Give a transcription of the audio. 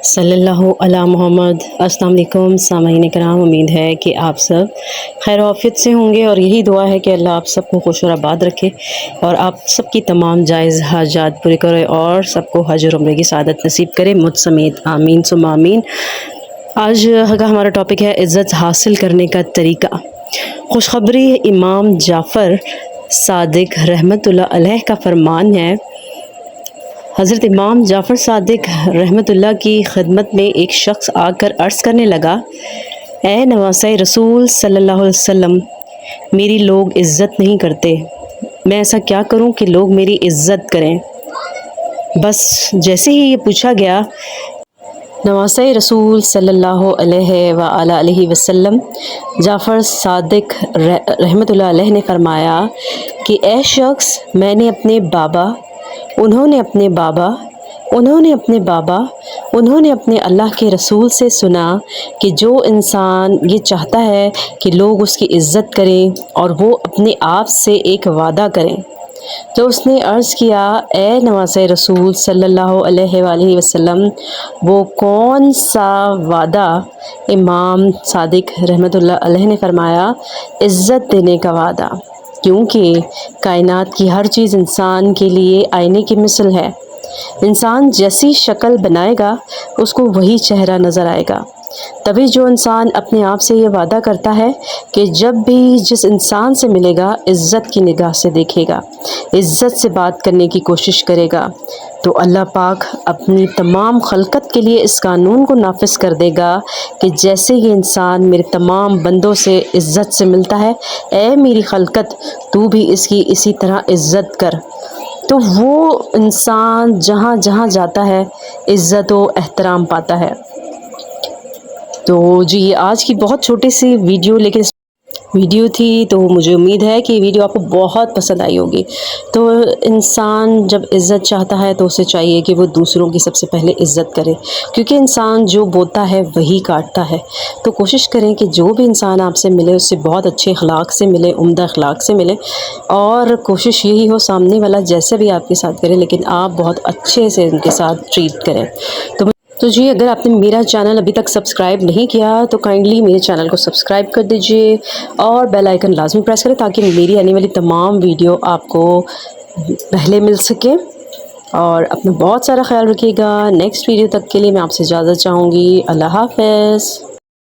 صلی اللہ علی محمد۔ السلام علیکم سامعین کرام، امید ہے کہ آپ سب خیر و عافیت سے ہوں گے، اور یہی دعا ہے کہ اللہ آپ سب کو خوش اور آباد رکھے اور آپ سب کی تمام جائز حاجات پورے کرے اور سب کو حج اور عمرے کی سعادت نصیب کرے، مجھ سمیت آمین ثم آمین۔ آج کا ہمارا ٹاپک ہے عزت حاصل کرنے کا طریقہ۔ خوشخبری امام جعفر صادق رحمۃ اللہ علیہ کا فرمان ہے، حضرت امام جعفر صادق رحمۃ اللہ کی خدمت میں ایک شخص آ کر عرض کرنے لگا، اے نواسۂ رسول صلی اللہ علیہ وسلم، میری لوگ عزت نہیں کرتے، میں ایسا کیا کروں کہ لوگ میری عزت کریں؟ بس جیسے ہی یہ پوچھا گیا، نواسۂ رسول صلی اللہ علیہ وآلہ وسلم جعفر صادق رحمۃ اللہ علیہ نے فرمایا کہ اے شخص، میں نے اپنے بابا، انہوں نے اپنے بابا، انہوں نے اپنے بابا، انہوں نے اپنے اللہ کے رسول سے سنا کہ جو انسان یہ چاہتا ہے کہ لوگ اس کی عزت کریں اور وہ اپنے آپ سے ایک وعدہ کریں، تو اس نے عرض کیا، اے نواسۂ رسول صلی اللہ علیہ وآلہ وسلم، وہ کون سا وعدہ؟ امام صادق رحمۃ اللہ علیہ نے فرمایا، عزت دینے کا وعدہ، کیونکہ کائنات کی ہر چیز انسان کے لیے آئینے کی مثل ہے، انسان جیسی شکل بنائے گا اس کو وہی چہرہ نظر آئے گا۔ تبھی جو انسان اپنے آپ سے یہ وعدہ کرتا ہے کہ جب بھی جس انسان سے ملے گا عزت کی نگاہ سے دیکھے گا، عزت سے بات کرنے کی کوشش کرے گا، تو اللہ پاک اپنی تمام خلقت کے لیے اس قانون کو نافذ کر دے گا کہ جیسے یہ انسان میرے تمام بندوں سے عزت سے ملتا ہے، اے میری خلقت، تو بھی اس کی اسی طرح عزت کر۔ تو وہ انسان جہاں جہاں جاتا ہے عزت و احترام پاتا ہے۔ تو جی، یہ آج کی بہت چھوٹی سی ویڈیو تھی، تو مجھے امید ہے کہ یہ ویڈیو آپ کو بہت پسند آئی ہوگی۔ تو انسان جب عزت چاہتا ہے تو اسے چاہیے کہ وہ دوسروں کی سب سے پہلے عزت کرے، کیونکہ انسان جو بوتا ہے وہی کاٹتا ہے۔ تو کوشش کریں کہ جو بھی انسان آپ سے ملے اس سے بہت اچھے اخلاق سے ملے، عمدہ اخلاق سے ملے، اور کوشش یہی ہو سامنے والا جیسے بھی آپ کے ساتھ کرے لیکن آپ بہت اچھے سے ان کے ساتھ ٹریٹ کریں۔ تو جی، اگر آپ نے میرا چینل ابھی تک سبسکرائب نہیں کیا تو کائنڈلی میرے چینل کو سبسکرائب کر دیجئے اور بیل آئیکن لازمی پریس کریں تاکہ میری آنے والی تمام ویڈیو آپ کو پہلے مل سکے۔ اور اپنا بہت سارا خیال رکھیے گا۔ نیکسٹ ویڈیو تک کے لیے میں آپ سے اجازت چاہوں گی۔ اللہ حافظ۔